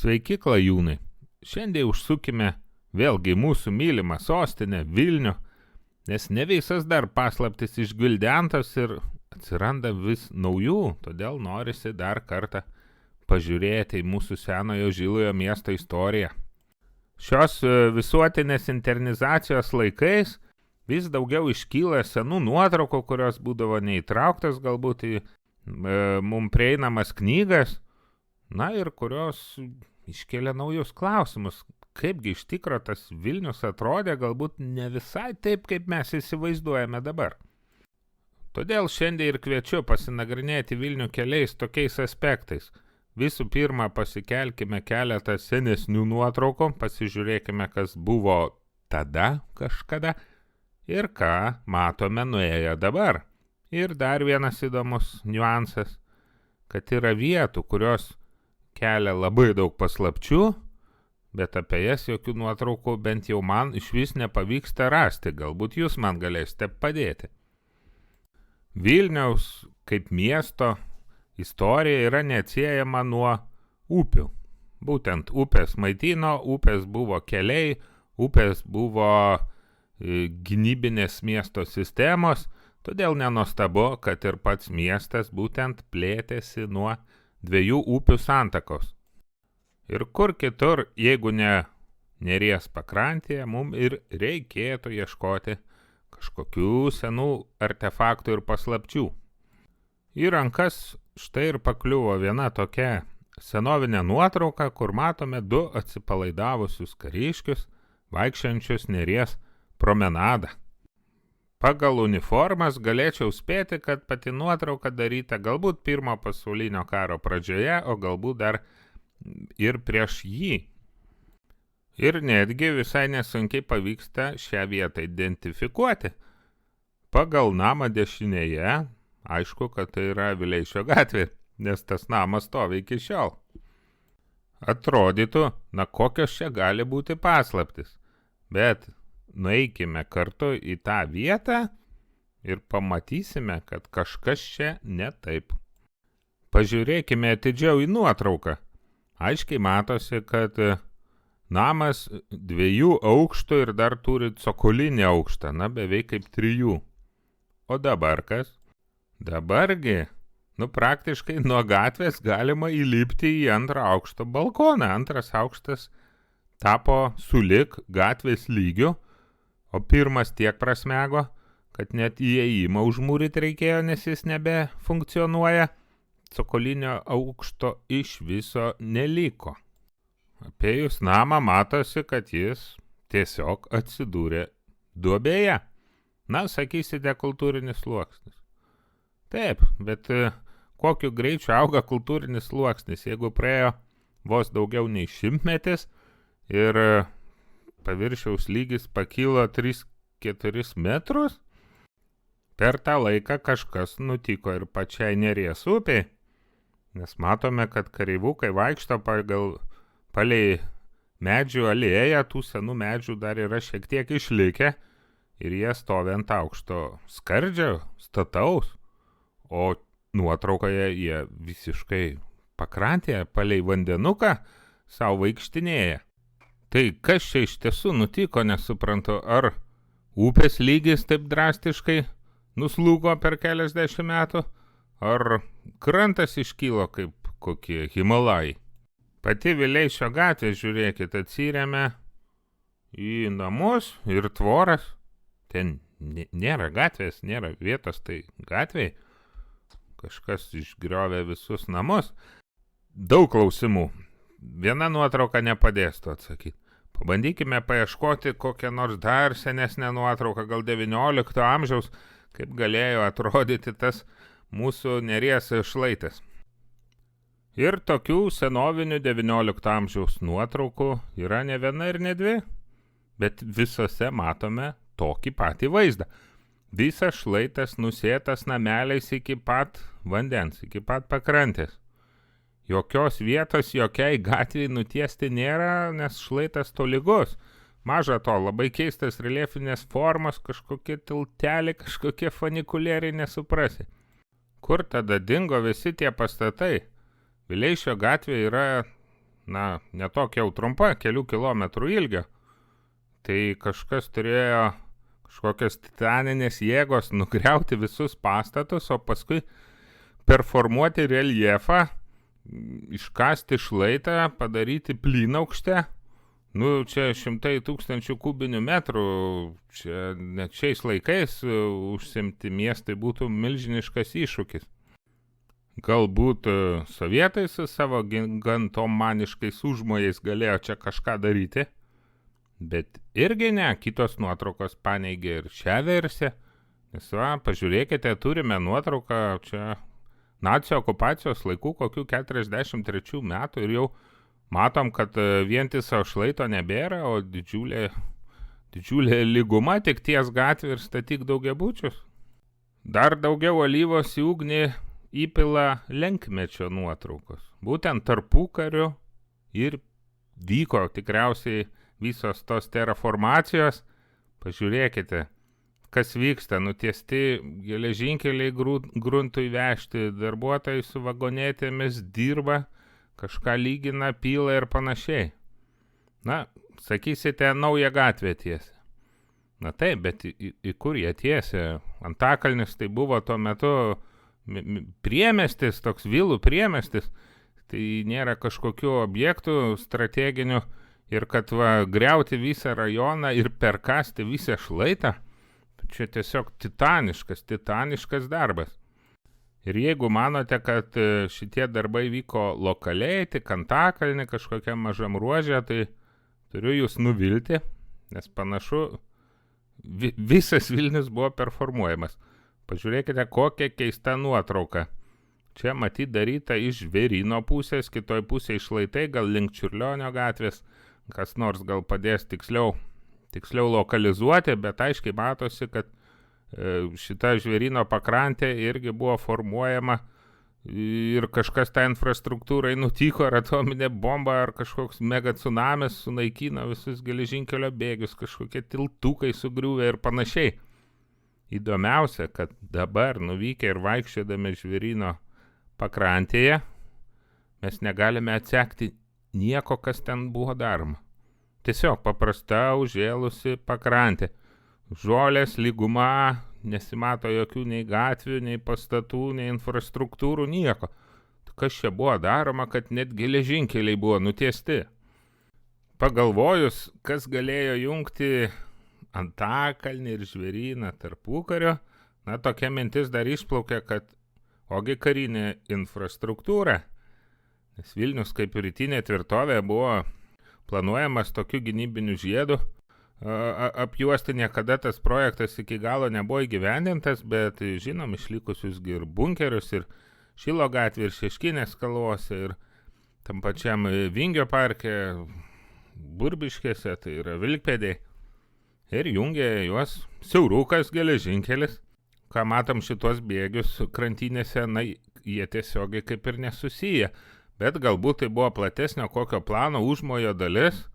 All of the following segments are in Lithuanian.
Sveiki, klajūnai. Šiandien užsukime vėlgi mūsų mylimą sostinę Vilnių, nes ne visas dar paslaptis išgvildentos ir atsiranda vis naujų, todėl norisi dar kartą pažiūrėti į mūsų senojo žilojo miesto istoriją. Šios visuotinės internizacijos laikais vis daugiau iškyla senų nuotraukų, kurios būdavo neįtrauktas galbūt į mums prieinamas knygas, na ir kurios iškėlė naujus klausimus, kaipgi iš tikro tas Vilnius atrodė galbūt ne visai taip, kaip mes įsivaizduojame dabar. Todėl šiandien ir kviečiu pasinagrinėti Vilnių keliais tokiais aspektais. Visų pirma, pasikelkime keletą senesnių nuotraukų, pasižiūrėkime, kas buvo tada kažkada ir ką matome nuėję dabar. Ir dar vienas įdomus niuansas, kad yra vietų, kurios kelia labai daug paslapčių, bet apie jas jokių nuotraukų bent jau man iš vis nepavyksta rasti, galbūt jūs man galėsite padėti. Vilniaus kaip miesto istorija yra neatsiejama nuo upių. Būtent upės maitino, upės buvo keliai, upės buvo gynybinės miesto sistemos, todėl nenuostabu, kad ir pats miestas būtent plėtėsi nuo dviejų upių santakos. Ir kur kitur, jeigu ne Neries pakrantėje, mums ir reikėtų ieškoti kažkokių senų artefaktų ir paslapčių. Į rankas štai ir pakliuvo viena tokia senovinė nuotrauka, kur matome du atsipalaidavusius kariškius, vaikščiančius Neries promenadą. Pagal uniformas galėčiau spėti, kad pati nuotrauka daryta galbūt Pirmo pasaulinio karo pradžioje, o galbūt dar ir prieš jį. Ir netgi visai nesunkiai pavyksta šią vietą identifikuoti. Pagal namą dešinėje, aišku, kad tai yra Vileišio gatvė, nes tas namas stovi iki šiol. Atrodytų, na kokios čia gali būti paslaptis, bet nueikime kartu į tą vietą ir pamatysime, kad kažkas čia ne taip. Pažiūrėkime atidžiau į nuotrauką. Aiškiai matosi, kad namas 2 aukštų ir dar turi cokolinį aukštą, na beveik kaip 3. O dabar kas? Dabargi, praktiškai nuo gatvės galima įlipti į 2 aukšto balkoną. 2 aukštas tapo sulig gatvės lygiu, o 1 tiek prasmego, kad net įėjimą užmūryti reikėjo, nes jis nebefunkcionuoja. Cokolinio aukšto iš viso neliko. Apėjus namą matosi, kad jis tiesiog atsidūrė duobėje. Na, sakysite, kultūrinis sluoksnis. Taip, bet kokiu greičiu auga kultūrinis sluoksnis, jeigu praėjo vos daugiau nei 100 metis ir paviršiaus lygis pakilo 3-4 metrus. Per tą laiką kažkas nutiko ir pačiai Neries upiai, nes matome, kad kareivukai vaikšto palei medžių alėją, tų senų medžių dar yra šiek tiek išlikę ir jie stovi ant aukšto skardžio, stataus, o nuotraukoje jie visiškai pakrantėje palei vandenuką savo vaikštinėja. Tai kas čia iš tiesų nutiko, nesuprantu, ar upės lygis taip drastiškai nuslūgo per keliasdešimt metų, ar krantas iškylo kaip kokie Himalajai. Pati Vileišio gatvė, žiūrėkit, atsiremia į namus ir tvoras. Ten nėra gatvės, nėra vietos, tai gatvėj. Kažkas išgriovė visus namus. Daug klausimų. Viena nuotrauka nepadės to atsakyti. Pabandykime paieškoti kokią nors dar senesnę nuotrauką, gal 19 amžiaus, kaip galėjo atrodyti tas mūsų Neries šlaitas. Ir tokių senovinių 19 amžiaus nuotraukų yra ne viena ir ne 2, bet visose matome tokį patį vaizdą. Visas šlaitas nusėtas nameliais iki pat vandens, iki pat pakrantės. Jokios vietos jokiai gatvei nutiesti nėra, nes šlaitas tolygus. Maža to, labai keistas reliefinės formos, kažkokie tilteliai, kažkokie funikulieriai, nesuprasi. Kur tada dingo visi tie pastatai? Vileišio gatvė yra netokia jau trumpa, kelių kilometrų ilgio. Tai kažkas turėjo kažkokios titaninės jėgos nugriauti visus pastatus, o paskui performuoti reljefą, iškasti šlaitą, padaryti plynaukštę. Čia 100 000 kubinių metrų, čia net šiais laikais užsimti miestai būtų milžiniškas iššūkis. Galbūt sovietai su savo gigantomaniškais užmojais galėjo čia kažką daryti, bet irgi ne, kitos nuotraukos paneigė ir šią versiją. Nes pažiūrėkite, turime nuotrauką čia nacių okupacijos laikų kokių 43 metų ir jau matom, kad vientiso šlaito nebėra, o didžiulė lyguma tik ties gatvė ir statyk daugiabučius. Dar daugiau alyvos į ugnį įpila lenkmečio nuotraukos. Būtent tarpukariu ir vyko tikriausiai visos tos terraformacijos. Pažiūrėkite, kas vyksta, nutiesti geležinkeliai gruntui vežti, darbuotojai su vagonėtėmis dirba, kažką lygina, pila ir panašiai. Sakysite, naują gatvę tiesia. Taip, bet į kur jie tiesia? Antakalnis tai buvo tuo metu priemestis, toks vilų priemestis. Tai nėra kažkokių objektų strateginių ir kad griauti visą rajoną ir perkasti visą šlaitą. Čia tiesiog titaniškas darbas. Ir jeigu manote, kad šitie darbai vyko lokaliai, tik Antakalny kažkokiam mažam ruože, tai turiu jūs nuvilti, nes panašu, visas Vilnius buvo performuojamas. Pažiūrėkite, kokia keista nuotrauka. Čia matyt daryta iš Žvėryno pusės, kitoj pusėje šlaitai, gal link Čiurlionio gatvės, kas nors gal padės tiksliau lokalizuoti, bet aiškiai matosi, kad šita Žvėryno pakrantė irgi buvo formuojama ir kažkas tą infrastruktūrai nutiko, ar atominė bomba, ar kažkoks mega tsunamis sunaikino visus geležinkelio bėgius, kažkokie tiltukai sugriuvę ir panašiai. Įdomiausia, kad dabar nuvykę ir vaikščiodami Žvėryno pakrantėje, mes negalime atsekti nieko, kas ten buvo daroma. Tiesiog paprasta užžėlusi pakrantė. Žolės, lyguma, nesimato jokių nei gatvių, nei pastatų, nei infrastruktūrų, nieko. Kas čia buvo daroma, kad net geležinkeliai buvo nutiesti? Pagalvojus, kas galėjo jungti Antakalnį ir Žvėryną tarpukario, tokia mintis dar išplaukė, kad ogi karinė infrastruktūra, nes Vilnius kaip rytinė tvirtovė buvo planuojamas tokiu gynybiniu žiedu, apjuosti niekada tas projektas iki galo nebuvo įgyvendintas, bet žinom išlikusius ir bunkerius, ir Šilo gatvė, ir Šeškinės kalvose, ir tam pačiam Vingio parke, Burbiškėse, tai yra Vilkpėdėj, ir jungė juos siaurukas geležinkelis. Ką matom šitos bėgius krantinėse, jie tiesiogiai kaip ir nesusiję, bet galbūt tai buvo platesnio kokio plano užmojo dalis,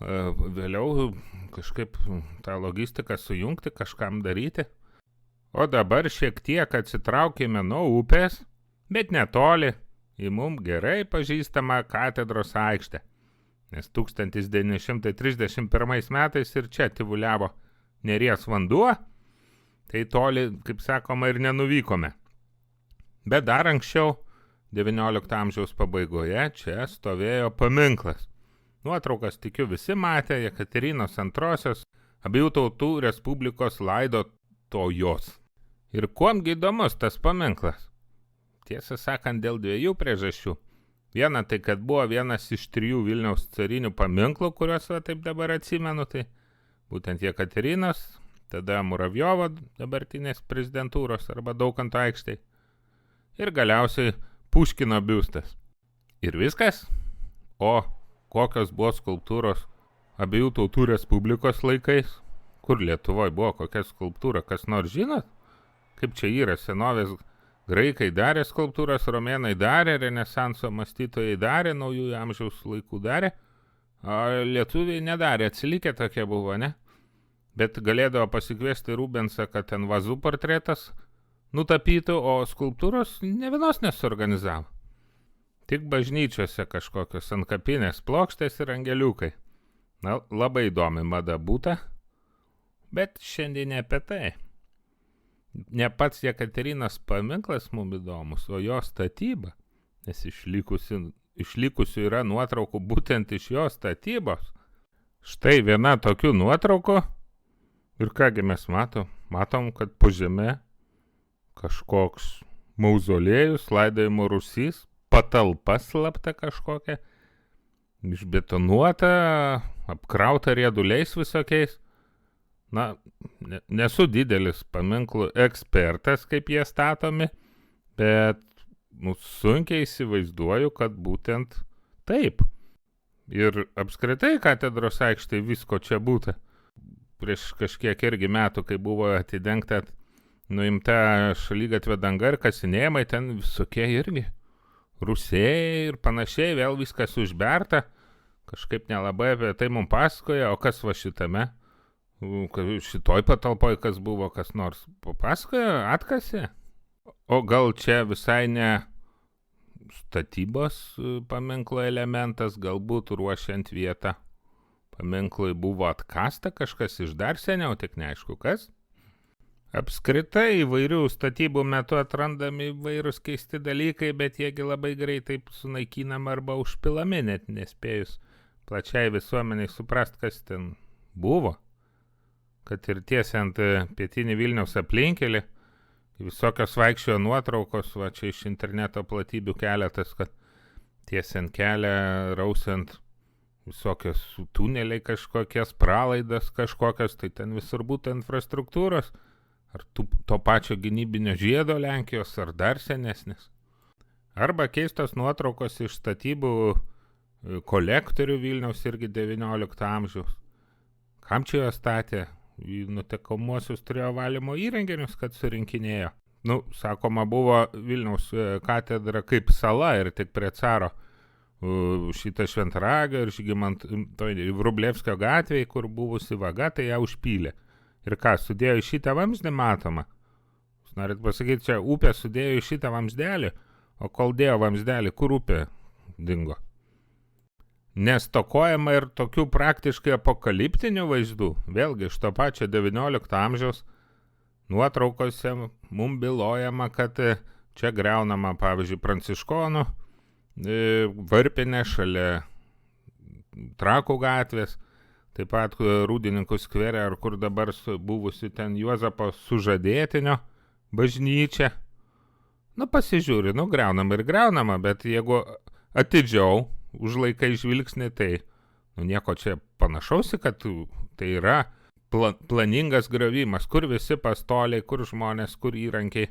vėliau kažkaip tą logistiką sujungti, kažkam daryti. O dabar šiek tiek atsitraukėme nuo upės, bet netoli, į mum gerai pažįstamą katedros aikštę, nes 1931 metais ir čia tyvuliavo Neries vanduo, tai toli, kaip sakoma, ir nenuvykome. Bet dar anksčiau, XIX amžiaus pabaigoje, čia stovėjo paminklas. Nuotraukas, tikiu, visi matė, Jekaterinos II, abiejų tautų respublikos laidotojos. Ir kuomgi įdomus tas paminklas? Tiesą sakant, dėl dviejų priežasčių. Viena tai, kad buvo vienas iš 3 Vilniaus carinių paminklų, kuriuos taip dabar atsimenu, tai būtent Jekaterinos, tada Muravjovo dabartinės prezidentūros arba Daukanto aikštėj, ir galiausiai Puškino biustas. Ir viskas? O kokios buvo skulptūros abiejų tautų respublikos laikais? Kur Lietuvoje buvo kokia skulptūra, kas nors žinot? Kaip čia yra, senovės graikai darė skulptūras, romėnai darė, renesanso mąstytojai darė, naujųjų amžiaus laikų darė, o lietuviai nedarė, atsilikę tokie buvo, ne? Bet galėdavo pasikviesti Rubensą, kad ten vazų portretas nutapytų, o skulptūros ne vienos nesuorganizavo. Tik bažnyčiose kažkokios antkapinės plokštės ir angeliukai. Na, labai įdomi mada būta, bet šiandien ne apie tai. Ne pats Jekaterinos paminklas mums įdomus, o jo statyba, nes išlikusių yra nuotraukų būtent iš jo statybos. Štai viena tokių nuotraukų ir kągi mes matom? Matom, kad po žeme kažkoks mauzolėjus, laidojimo rūsys, patalpa slapta kažkokia, išbetonuota, apkrauta rieduliais visokiais. Na, nesu didelis paminklų ekspertas, kaip jie statomi, bet sunkiai įsivaizduoju, kad būtent taip. Ir apskritai katedros aikštėje visko čia būta. Prieš kažkiek irgi metų, kai buvo atidengta, nuimta šalygatvė danga ir kasinėjimai, ten visokie irgi rūsiai ir panašiai, vėl viskas užberta. Kažkaip nelabai apie tai mums pasakoja, o kas va šitame? Šitoj patalpoj kas buvo, kas nors papasakoja, atkasė? O gal čia visai ne statybos paminklo elementas, galbūt ruošiant vietą paminklui buvo atkasta kažkas iš dar seniau, tik neaišku kas? Apskritai įvairių statybų metu atrandami įvairūs keisti dalykai, bet jiegi labai greitai sunaikinami arba užpilami, net nespėjus plačiai visuomeniai suprast, kas ten buvo. Kad ir tiesiant pietinį Vilniaus aplinkelį, visokios vaikščiojo nuotraukos, va čia iš interneto platybių keletas, kad tiesiant kelią, rausiant visokios tuneliai kažkokias, pralaidas kažkokias, tai ten visur būtų infrastruktūros, ar to pačio gynybinio žiedo Lenkijos, ar dar senesnis. Arba keistos nuotraukos iš statybų kolektorių Vilniaus irgi 19 amžiaus. Kam čia jo statė? Į nutekomuosius turėjo valymo įrenginius, kad surinkinėjo. Sakoma, buvo Vilniaus katedra kaip sala ir tik prie caro šitą Šventaragio ir Vrublevskio gatvėje, kur buvusi vaga, tai ją užpylė. Ir ką, sudėjo į šitą vamzdį matoma? Jūs norit pasakyti, čia upė sudėjo į šitą vamzdelį, o kol dėjo vamzdelį, kur upė dingo? Nestokojama ir tokių praktiškai apokaliptinių vaizdų, vėlgi iš to pačio 19 amžiaus nuotraukose mums bylojama, kad čia griaunama, pavyzdžiui, Pranciškonų varpinė šalia Trakų gatvės, taip pat Rūdininkų skvere, ar kur dabar buvusi ten Juozapo sužadėtinio bažnyčia. Pasižiūri, griaunama ir griaunama, bet jeigu atidžiau užlaikai žvilgsnį, tai nieko čia panašausi, kad tai yra planingas griovimas, kur visi pastoliai, kur žmonės, kur įrankiai.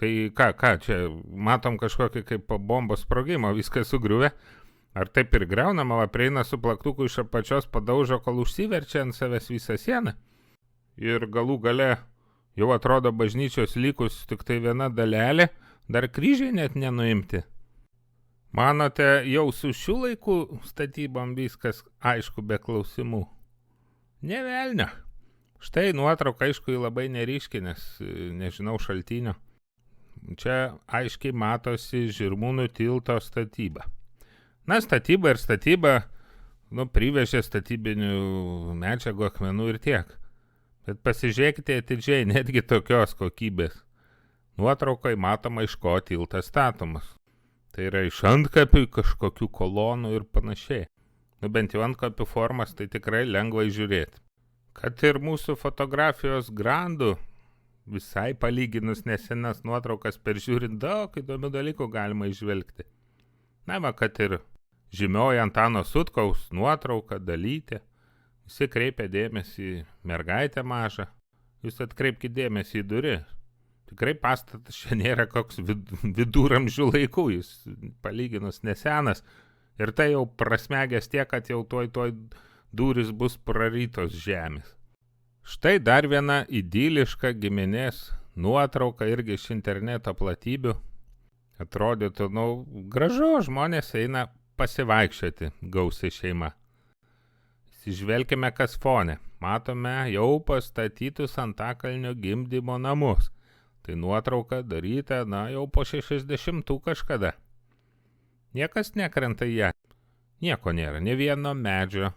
Tai ką čia, matom kažkokį kaip po bombos sprogimo, viskas sugriuvę. Ar taip ir griaunama, prieina su plaktuku iš apačios, padaužo, kol užsiverčia ant savęs visą sieną. Ir galų gale jau atrodo bažnyčios likus tik tai viena dalelė, dar kryžiai net nenuimti. Manote, jau su šių laikų statybom viskas aišku be klausimų? Ne velnio. Štai nuotrauka aišku labai neryški, nes nežinau šaltinio. Čia aiškiai matosi Žirmūnų tilto statyba. Statyba ir statyba, privežė statybinių medžiagų, akmenų ir tiek. Bet pasižiūrėkite atidžiai, netgi tokios kokybės. Nuotraukai matoma, iš ko tiltas statomas. Tai yra iš antkapių, kažkokių kolonų ir panašiai. Bent jau antkapių formas tai tikrai lengva įžiūrėti. Kad ir mūsų fotografijos grandų, visai palyginus nesenas nuotraukas peržiūrint, daug įdomių dalykų galima įžvelgti. Kad ir žymioji Antano Sutkaus nuotrauka, dalytė. Visi kreipia dėmesį į mergaitę mažą. Jūs atkreipkite dėmesį į duris. Tikrai pastatas čia nėra koks viduramžių laikų, jis palyginus nesenas. Ir tai jau prasmegęs tiek, kad jau tuoj durys bus prarytos žemės. Štai dar viena idiliška giminės nuotrauka irgi iš interneto platybių. Atrodytų, gražu, žmonės eina pasivaikščioti, gausiai šeima. Įsižvelkime, kas fone. Matome jau pastatytus Antakalnio gimdymo namus. Tai nuotrauka daryta, jau po 60 kažkada. Niekas nekrenta į ją. Nieko nėra, ne vieno medžio,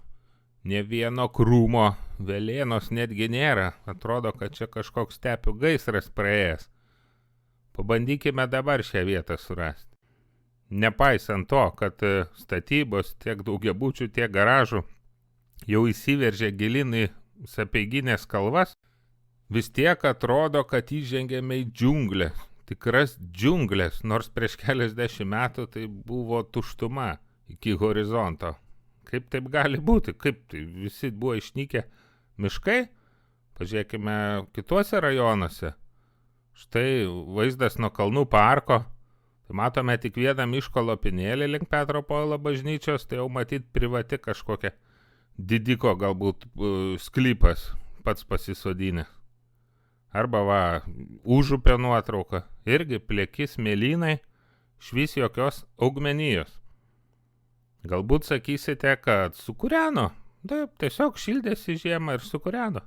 ne vieno krūmo, velėnos netgi nėra. Atrodo, kad čia kažkoks stepių gaisras praėjęs. Pabandykime dabar šią vietą surasti. Nepaisant to, kad statybos tiek daugiabučių, tiek garažų jau įsiveržė gilin į Sapieginės kalvas, vis tiek atrodo, kad įžengėme į džiunglės. Tikras džiunglės, nors prieš keliasdešimt metų tai buvo tuštuma iki horizonto. Kaip taip gali būti? Kaip tai? Visi buvo išnykę miškai? Pažiūrėkime kituose rajonuose. Štai vaizdas nuo Kalnų parko. Tai matome tik vieną miško lopinėlį link Petro Povilo bažnyčios, tai jau matyt privati kažkokia didiko galbūt sklypas pats pasisodinęs. Arba va, užupio nuotrauka. Irgi plėki smėlynai, švis jokios augmenijos. Galbūt sakysite, kad sukūreno. Taip, tiesiog šildėsi žiemą ir sukūreno.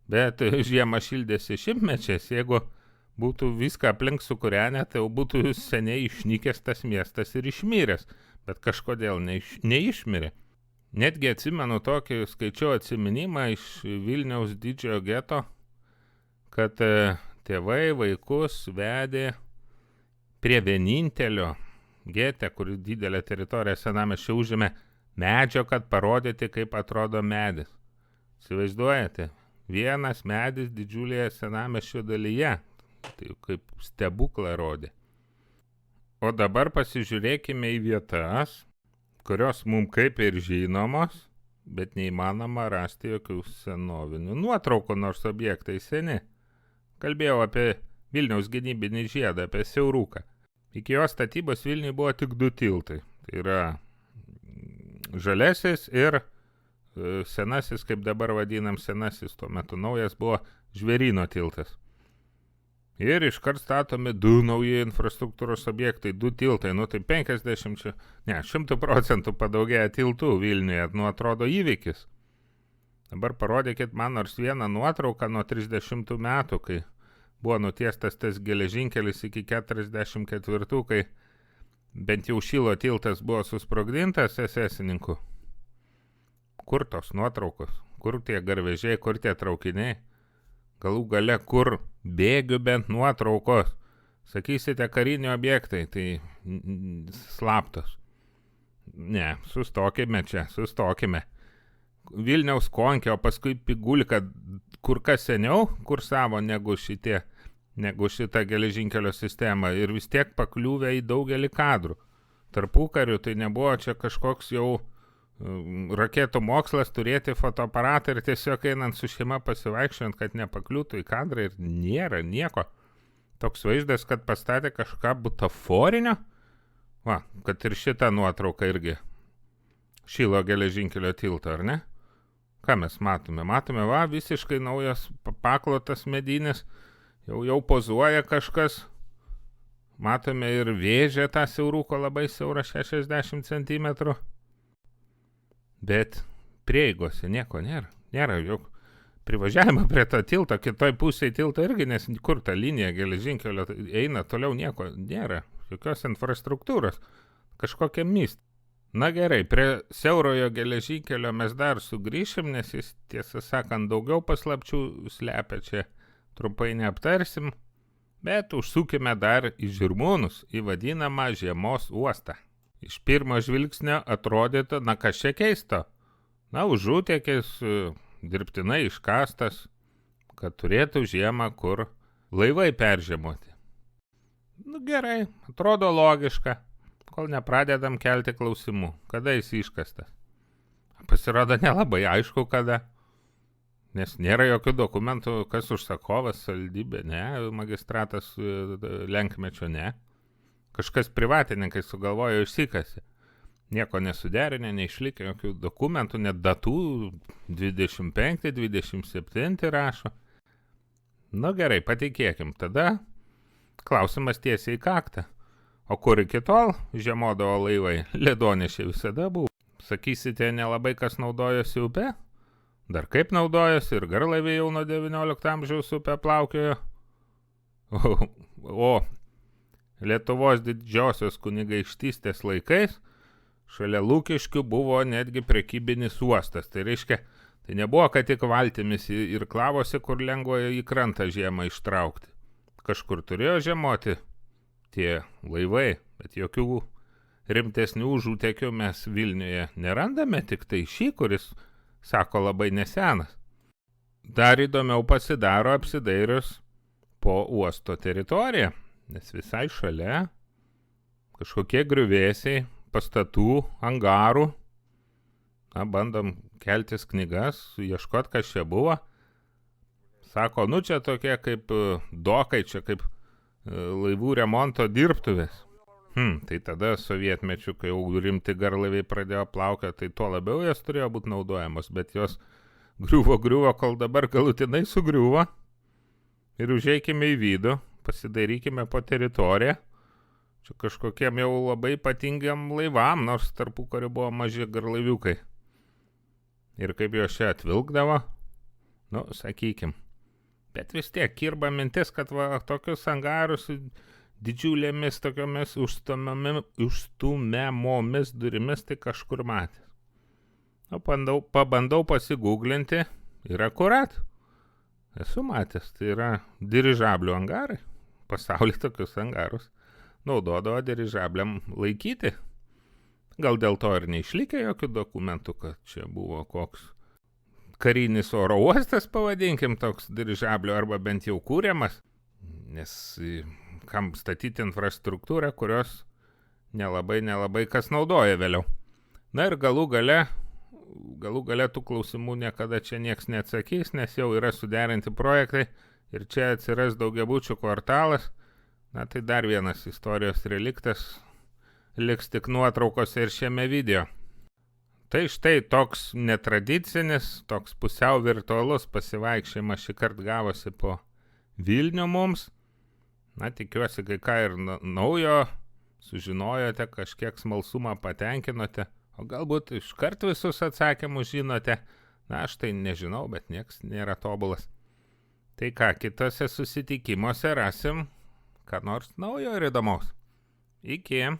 Bet žiemą šildėsi šimtmečiais, jeigu būtų viską aplink sukūrenę, tai jau būtų seniai išnykęs tas miestas ir išmiręs, bet kažkodėl neišmirė. Netgi atsimenu tokį, skaičiau atsiminimą iš Vilniaus didžiojo geto, kad tėvai vaikus vedė prie vienintelio gete, kur didelę teritoriją senamiesčio užėmė, medžio, kad parodyti, kaip atrodo medis. Įsivaizduojate? Vienas medis didžiulėje senamiesčio dalyje. Tai kaip stebuklą rodė. O dabar pasižiūrėkime į vietas, kurios mums kaip ir žinomos, bet neįmanoma rasti jokių senovinių nuotraukų, nors objektai seni. Kalbėjau apie Vilniaus gynybinį žiedą, apie siauruką. Iki jo statybos Vilniui buvo tik 2 tiltai. Tai yra žalesis ir senasis, kaip dabar vadinam senasis, tuo metu naujas buvo Žvėryno tiltas. Ir iškart statomi 2 nauji infrastruktūros objektai, 2 tiltai, tai 100% padaugėja tiltų Vilniuje, atrodo įvykis. Dabar parodykit man nors vieną nuotrauką nuo 30 metų, kai buvo nutiestas tas geležinkelis iki 44, kai bent jau Šilo tiltas buvo susprogdintas esesininkų. Kur tos nuotraukos? Kur tie garvežiai, kur tie traukiniai? Galų gale, kur bėgių bent nuotraukos? Sakysite, kariniai objektai, tai slaptos. Ne, sustokime čia, sustokime. Vilniaus Konkė, o paskui Pigulka kur kas seniau kursavo negu šita geležinkelio sistema ir vis tiek pakliūvė į daugelį kadrų. Tarpukariu tai nebuvo čia kažkoks jau raketų mokslas turėti fotoaparatą ir tiesiog einant su šeima pasivaikščiant, kad nepakliūtų į kadrą ir nėra nieko. Toks vaizdas, kad pastatė kažką butaforinio. Va, kad ir šita nuotrauka irgi Šilo geležinkelio tilto, ar ne? Ką mes matome? Matome, va, visiškai naujas paklotas medinis, jau pozuoja kažkas. Matome ir vėžę tą siauruko labai siaurą 60 cm. Bet prieigose nieko nėra. Nėra juk privažiavimo prie to tilto, kitoj pusėje tilto irgi, nes kur ta linija geležinkelio eina, toliau nieko nėra. Jokios infrastruktūros. Kažkokia mist. Na gerai, prie siaurojo geležinkelio mes dar sugrįšim, nes jis, tiesą sakant, daugiau paslapčių slepia, čia trumpai neaptarsim. Bet užsukime dar į Žirmūnus, į vadinamą žiemos uostą. Iš pirmo žvilgsnio atrodytų, na kas čia keisto. Na, užutekis dirbtinai iškastas, kad turėtų žiemą kur laivai peržiemoti. Nu gerai, atrodo logiška, kol nepradedam kelti klausimų, kada jis iškastas. Pasirodo nelabai aišku kada, nes nėra jokių dokumentų, kas užsakovas, savivaldybė, ne, magistratas lenkmečio, ne. Kažkas privatininkai sugalvojo išsikasi. Nieko nesuderinę, neišlikę jokių dokumentų, net datų 25, 27 rašo. Nu gerai, patikėkim, tada klausimas tiesiai į kaktą. O kur iki tol žiemodavo laivai? Ledonešiai visada buvo. Sakysite, nelabai kas naudojosi upe? Dar kaip naudojosi ir garlaiviai jau nuo 19 amžiaus upę plaukiojo. O Lietuvos didžiosios kunigaikštystės laikais šalia Lukiškių buvo netgi prekybinis uostas. Tai reiškia, tai nebuvo, kad tik valtimis irklavosi, kur lengva į krantą žiemą ištraukti. Kažkur turėjo žiemoti tie laivai, bet jokių rimtesnių užutekių mes Vilniuje nerandame, tik tai šį, kuris, sako, labai nesenas. Dar įdomiau pasidaro apsidairius po uosto teritoriją, nes visai šalia kažkokie griuvėsiai, pastatų, angarų. Bandom keltis knygas, ieškot, kas čia buvo. Sako, čia tokie kaip dokai, čia kaip laivų remonto dirbtuvės. Tai tada sovietmečiu, kai jau rimti garlaiviai pradėjo plaukioti, tai tuo labiau jas turėjo būti naudojamos, bet jos griuvo, kol dabar galutinai sugriuvo. Ir užeikime į vidų, pasidairykime po teritoriją. Čia kažkokiem jau labai ypatingiam laivam, nors tarpukariu buvo maži garlaiviukai. Ir kaip jos čia atvilkdavo, sakykim. Bet vis tiek kirba mintis, kad tokius angarus didžiulėmis tokiomis užstumiamomis durimis tai kažkur matęs. Pabandau pasigūglinti ir akurat. Esu matęs, tai yra dirižablių angarai. Pasaulyje tokius angarus naudodavo dirižabliam laikyti. Gal dėl to ir neišlikė jokių dokumentų, kad čia buvo koks karinis oro uostas, pavadinkim, toks dirižablių, arba bent jau kūriamas, nes kam statyti infrastruktūrą, kurios nelabai kas naudoja vėliau. Na ir galų gale tų klausimų niekada čia nieks neatsakys, nes jau yra suderinti projektai ir čia atsiras daugiabučių kvartalas. Na tai dar vienas istorijos reliktas, liks tik nuotraukose ir šiame video. Tai štai toks netradicinis, toks pusiau virtualus pasivaikščiojimas šį kartą gavosi po Vilnių mums. Na, tikiuosi, kai ką ir naujo sužinojote, kažkiek smalsumą patenkinote, o galbūt iškart visus atsakymus žinote. Na, aš tai nežinau, bet nieks nėra tobulas. Tai ką, kitose susitikimuose rasim ką nors naujo ir įdomaus. Iki.